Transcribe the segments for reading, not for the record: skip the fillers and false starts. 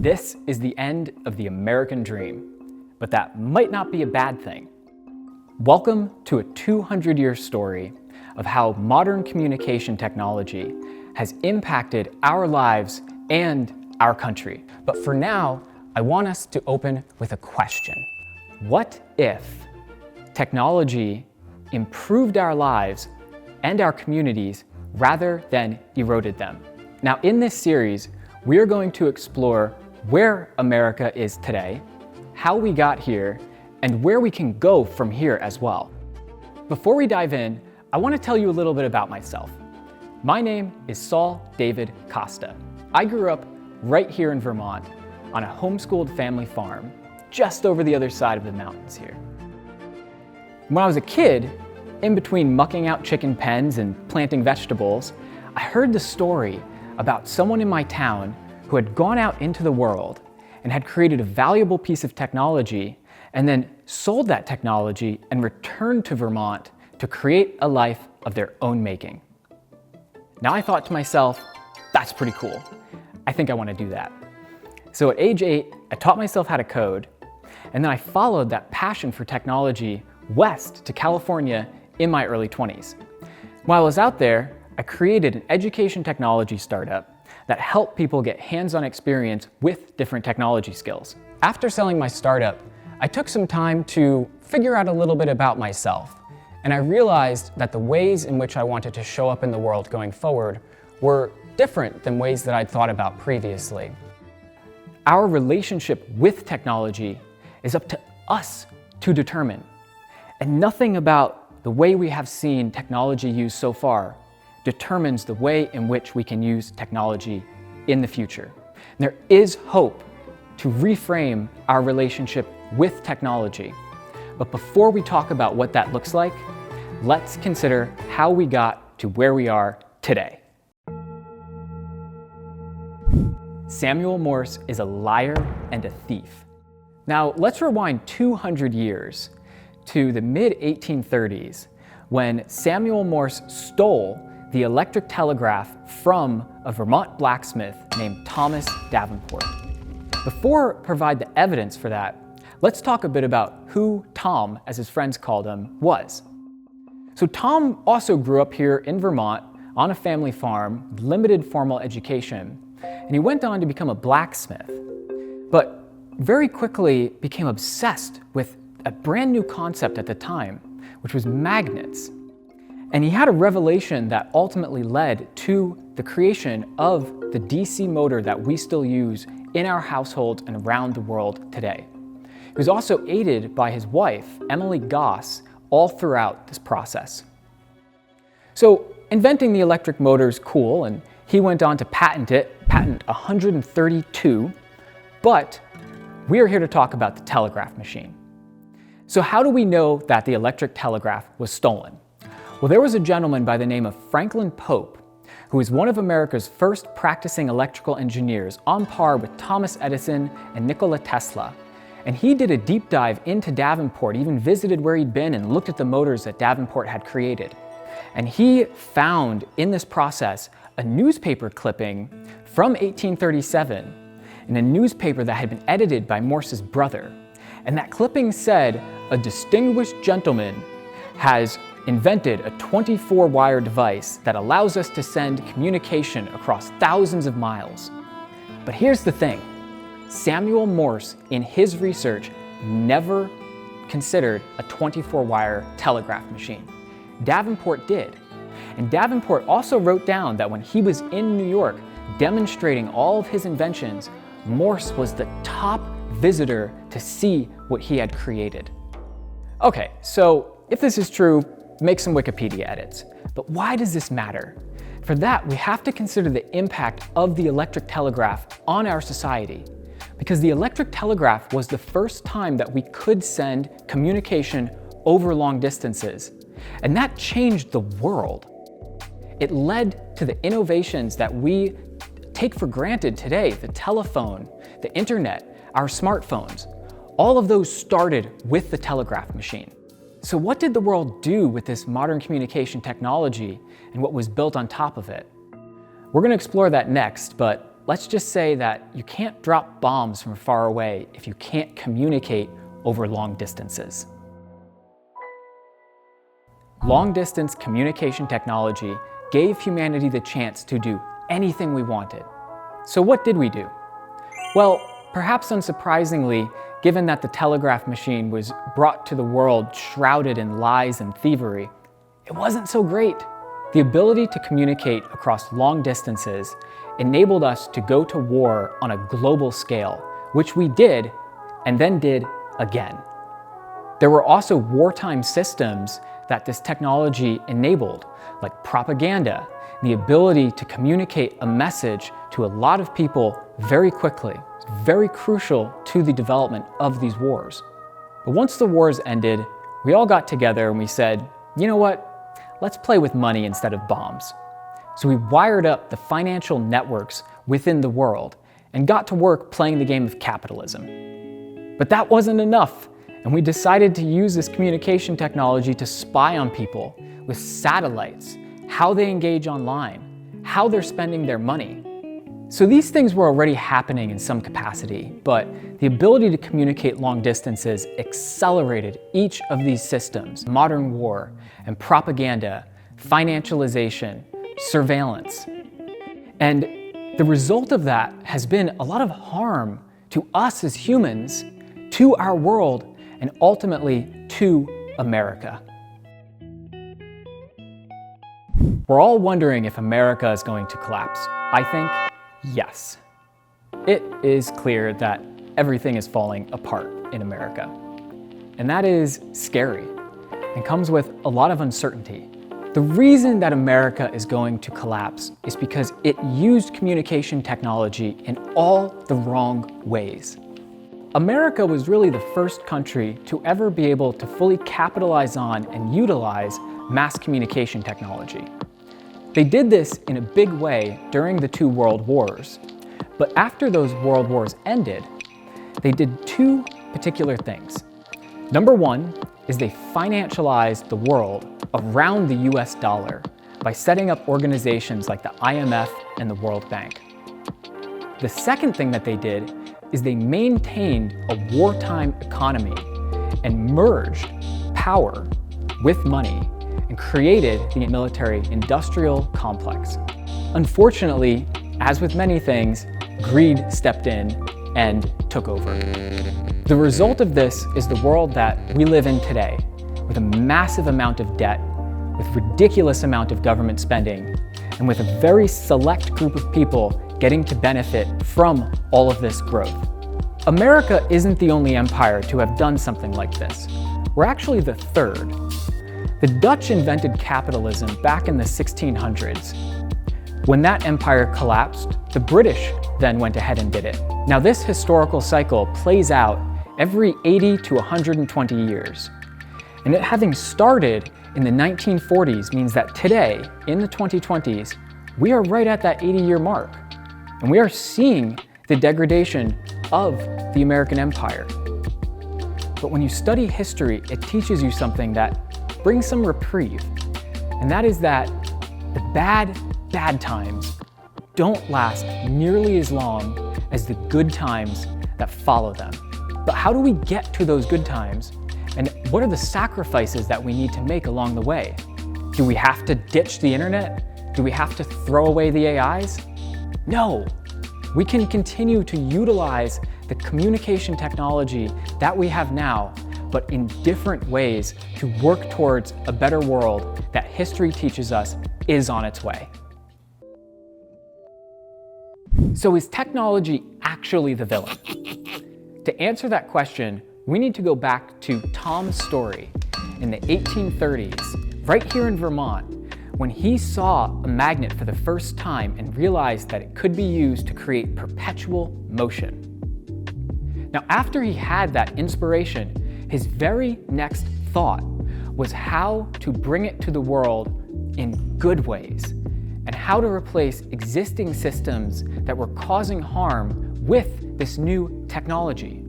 This is the end of the American dream, but that might not be a bad thing. Welcome to a 200-year story of how modern communication technology has impacted our lives and our country. But for now, I want us to open with a question. What if technology improved our lives and our communities rather than eroded them? Now, in this series, we are going to explore where America is today, how we got here, and where we can go from here as well. Before we dive in, I want to tell you a little bit about myself. My name is Saul David Costa. I grew up right here in Vermont on a homeschooled family farm just over the other side of the mountains here. When I was a kid, in between mucking out chicken pens and planting vegetables, I heard the story about someone in my town who had gone out into the world and had created a valuable piece of technology and then sold that technology and returned to Vermont to create a life of their own making. Now I thought to myself, that's pretty cool. I think I want to do that. So at age 8, I taught myself how to code, and then I followed that passion for technology west to California in my early 20s. While I was out there, I created an education technology startup that helped people get hands-on experience with different technology skills. After selling my startup, I took some time to figure out a little bit about myself, and I realized that the ways in which I wanted to show up in the world going forward were different than ways that I'd thought about previously. Our relationship with technology is up to us to determine, and nothing about the way we have seen technology used so far determines the way in which we can use technology in the future. And there is hope to reframe our relationship with technology. But before we talk about what that looks like, let's consider how we got to where we are today. Samuel Morse is a liar and a thief. Now, let's rewind 200 years to the mid-1830s when Samuel Morse stole the electric telegraph from a Vermont blacksmith named Thomas Davenport. Before I provide the evidence for that, let's talk a bit about who Tom, as his friends called him, was. So Tom also grew up here in Vermont on a family farm with limited formal education, and he went on to become a blacksmith, but very quickly became obsessed with a brand new concept at the time, which was magnets. And he had a revelation that ultimately led to the creation of the DC motor that we still use in our households and around the world today. He was also aided by his wife, Emily Goss, all throughout this process. So inventing the electric motor is cool, and he went on to patent 132, but we are here to talk about the telegraph machine. So how do we know that the electric telegraph was stolen? Well, there was a gentleman by the name of Franklin Pope, who was one of America's first practicing electrical engineers on par with Thomas Edison and Nikola Tesla. And he did a deep dive into Davenport, even visited where he'd been and looked at the motors that Davenport had created. And he found in this process a newspaper clipping from 1837 in a newspaper that had been edited by Morse's brother. And that clipping said, "A distinguished gentleman has invented a 24-wire device that allows us to send communication across thousands of miles." But here's the thing. Samuel Morse, in his research, never considered a 24-wire telegraph machine. Davenport did. And Davenport also wrote down that when he was in New York demonstrating all of his inventions, Morse was the top visitor to see what he had created. Okay, so if this is true, make some Wikipedia edits. But why does this matter? For that, we have to consider the impact of the electric telegraph on our society. Because the electric telegraph was the first time that we could send communication over long distances. And that changed the world. It led to the innovations that we take for granted today, the telephone, the internet, our smartphones. All of those started with the telegraph machine. So what did the world do with this modern communication technology and what was built on top of it? We're going to explore that next, but let's just say that you can't drop bombs from far away if you can't communicate over long distances. Long-distance communication technology gave humanity the chance to do anything we wanted. So what did we do? Well, perhaps unsurprisingly, given that the telegraph machine was brought to the world shrouded in lies and thievery, it wasn't so great. The ability to communicate across long distances enabled us to go to war on a global scale, which we did, and then did again. There were also wartime systems that this technology enabled, like propaganda, the ability to communicate a message to a lot of people very quickly. It's very crucial to the development of these wars. But once the wars ended, we all got together and we said, you know what? Let's play with money instead of bombs. So we wired up the financial networks within the world and got to work playing the game of capitalism. But that wasn't enough, and we decided to use this communication technology to spy on people with satellites, how they engage online, how they're spending their money. So these things were already happening in some capacity, but the ability to communicate long distances accelerated each of these systems: modern war and propaganda, financialization, surveillance. And the result of that has been a lot of harm to us as humans, to our world, and ultimately to America. We're all wondering if America is going to collapse. I think yes. It is clear that everything is falling apart in America. And that is scary and comes with a lot of uncertainty. The reason that America is going to collapse is because it used communication technology in all the wrong ways. America was really the first country to ever be able to fully capitalize on and utilize mass communication technology. They did this in a big way during the two world wars, but after those world wars ended, they did two particular things. Number one is they financialized the world around the US dollar by setting up organizations like the IMF and the World Bank. The second thing that they did is they maintained a wartime economy and merged power with money and created the military-industrial complex. Unfortunately, as with many things, greed stepped in and took over. The result of this is the world that we live in today, with a massive amount of debt, with ridiculous amount of government spending, and with a very select group of people getting to benefit from all of this growth. America isn't the only empire to have done something like this. We're actually the third. The Dutch invented capitalism back in the 1600s. When that empire collapsed, the British then went ahead and did it. Now this historical cycle plays out every 80 to 120 years. And it having started in the 1940s means that today, in the 2020s, we are right at that 80-year mark. And we are seeing the degradation of the American empire. But when you study history, it teaches you something that brings some reprieve. And that is that the bad times don't last nearly as long as the good times that follow them. But how do we get to those good times? And what are the sacrifices that we need to make along the way? Do we have to ditch the internet? Do we have to throw away the AIs? No, we can continue to utilize the communication technology that we have now, but in different ways to work towards a better world that history teaches us is on its way. So is technology actually the villain? To answer that question, we need to go back to Tom's story in the 1830s, right here in Vermont, when he saw a magnet for the first time and realized that it could be used to create perpetual motion. Now, after he had that inspiration, his very next thought was how to bring it to the world in good ways and how to replace existing systems that were causing harm with this new technology.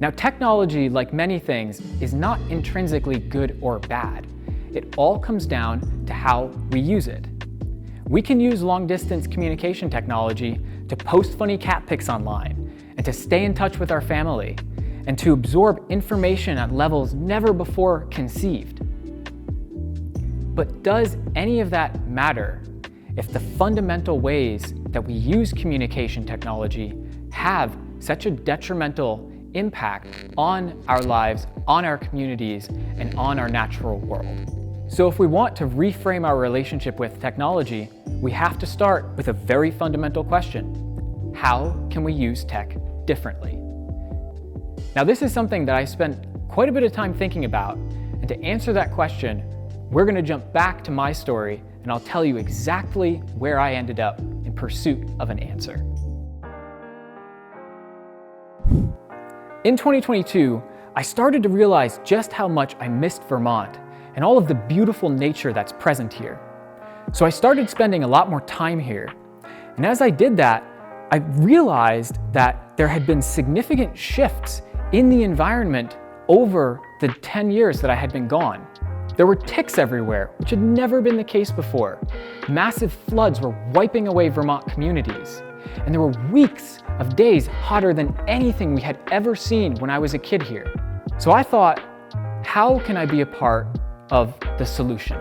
Now, technology, like many things, is not intrinsically good or bad. It all comes down to how we use it. We can use long-distance communication technology to post funny cat pics online, and to stay in touch with our family, and to absorb information at levels never before conceived. But does any of that matter if the fundamental ways that we use communication technology have such a detrimental impact on our lives, on our communities, and on our natural world? So if we want to reframe our relationship with technology, we have to start with a very fundamental question. How can we use tech differently? Now, this is something that I spent quite a bit of time thinking about, and to answer that question, we're going to jump back to my story, and I'll tell you exactly where I ended up in pursuit of an answer. In 2022, I started to realize just how much I missed Vermont and all of the beautiful nature that's present here. So I started spending a lot more time here. And as I did that, I realized that there had been significant shifts in the environment over the 10 years that I had been gone. There were ticks everywhere, which had never been the case before. Massive floods were wiping away Vermont communities. And there were weeks of days hotter than anything we had ever seen when I was a kid here. So I thought, how can I be a part of the solution?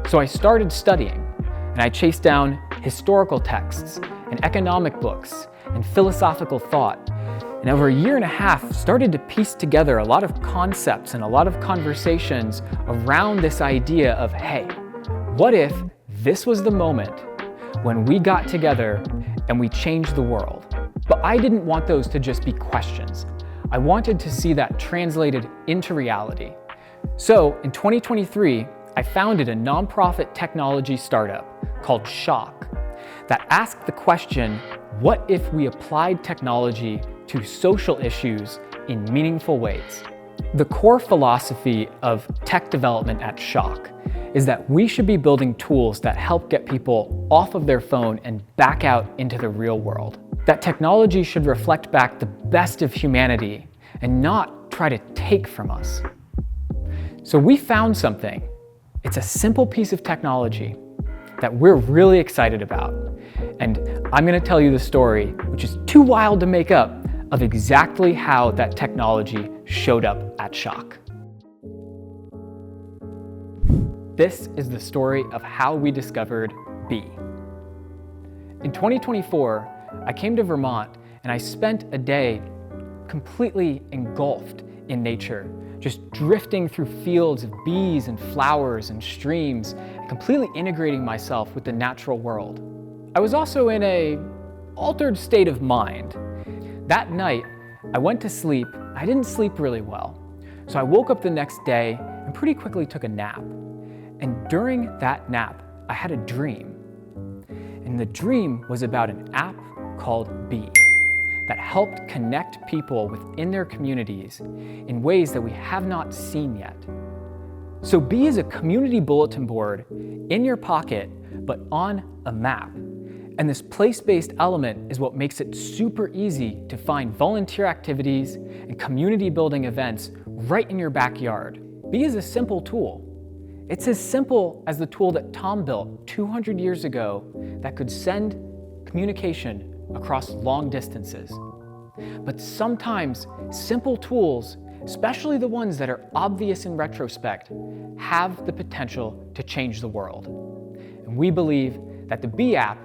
So I started studying, and I chased down historical texts and economic books and philosophical thought. And over a year and a half, started to piece together a lot of concepts and a lot of conversations around this idea of, hey, what if this was the moment when we got together and we changed the world? But I didn't want those to just be questions. I wanted to see that translated into reality. So in 2023, I founded a nonprofit technology startup called Shock that asked the question, what if we applied technology to social issues in meaningful ways? The core philosophy of tech development at Shock is that we should be building tools that help get people off of their phone and back out into the real world. That technology should reflect back the best of humanity and not try to take from us. So we found something. It's a simple piece of technology that we're really excited about. And I'm going to tell you the story, which is too wild to make up, of exactly how that technology showed up at Shock. This is the story of how we discovered Bee. In 2024, I came to Vermont and I spent a day completely engulfed in nature, just drifting through fields of bees and flowers and streams, completely integrating myself with the natural world. I was also in an altered state of mind. That night, I went to sleep. I didn't sleep really well. So I woke up the next day and pretty quickly took a nap. And during that nap, I had a dream. And the dream was about an app called Bee that helped connect people within their communities in ways that we have not seen yet. So Bee is a community bulletin board in your pocket, but on a map. And this place-based element is what makes it super easy to find volunteer activities and community building events right in your backyard. Bee is a simple tool. It's as simple as the tool that Tom built 200 years ago that could send communication across long distances. But sometimes simple tools, especially the ones that are obvious in retrospect, have the potential to change the world. And we believe that the Bee app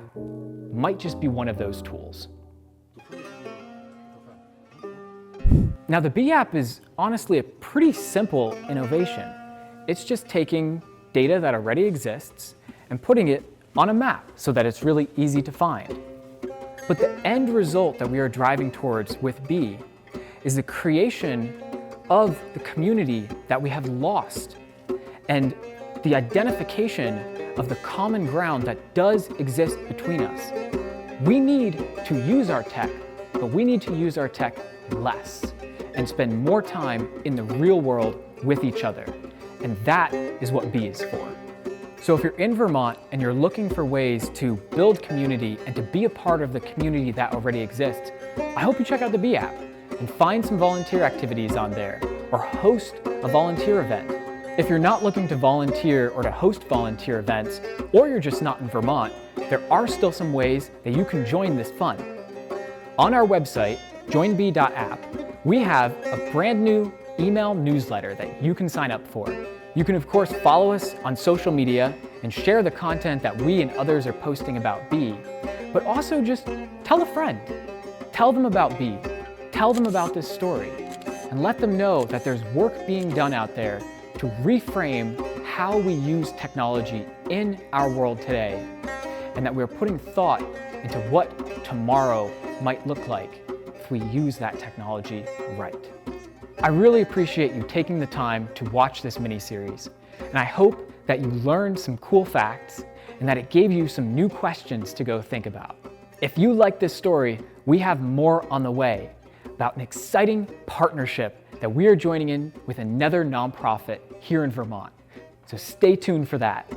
might just be one of those tools. Now, the Bee app is honestly a pretty simple innovation. It's just taking data that already exists and putting it on a map so that it's really easy to find. But the end result that we are driving towards with Bee is the creation of the community that we have lost and the identification of the common ground that does exist between us. We need to use our tech, but we need to use our tech less and spend more time in the real world with each other. And that is what Bee is for. So if you're in Vermont and you're looking for ways to build community and to be a part of the community that already exists, I hope you check out the Bee app and find some volunteer activities on there or host a volunteer event. If you're not looking to volunteer or to host volunteer events, or you're just not in Vermont, there are still some ways that you can join this fun. On our website, joinbee.app, we have a brand new email newsletter that you can sign up for. You can of course follow us on social media and share the content that we and others are posting about Bee, but also just tell a friend. Tell them about Bee. Tell them about this story, and let them know that there's work being done out there to reframe how we use technology in our world today, and that we're putting thought into what tomorrow might look like if we use that technology right. I really appreciate you taking the time to watch this mini-series, and I hope that you learned some cool facts and that it gave you some new questions to go think about. If you like this story, we have more on the way about an exciting partnership that we are joining in with another nonprofit here in Vermont. So stay tuned for that.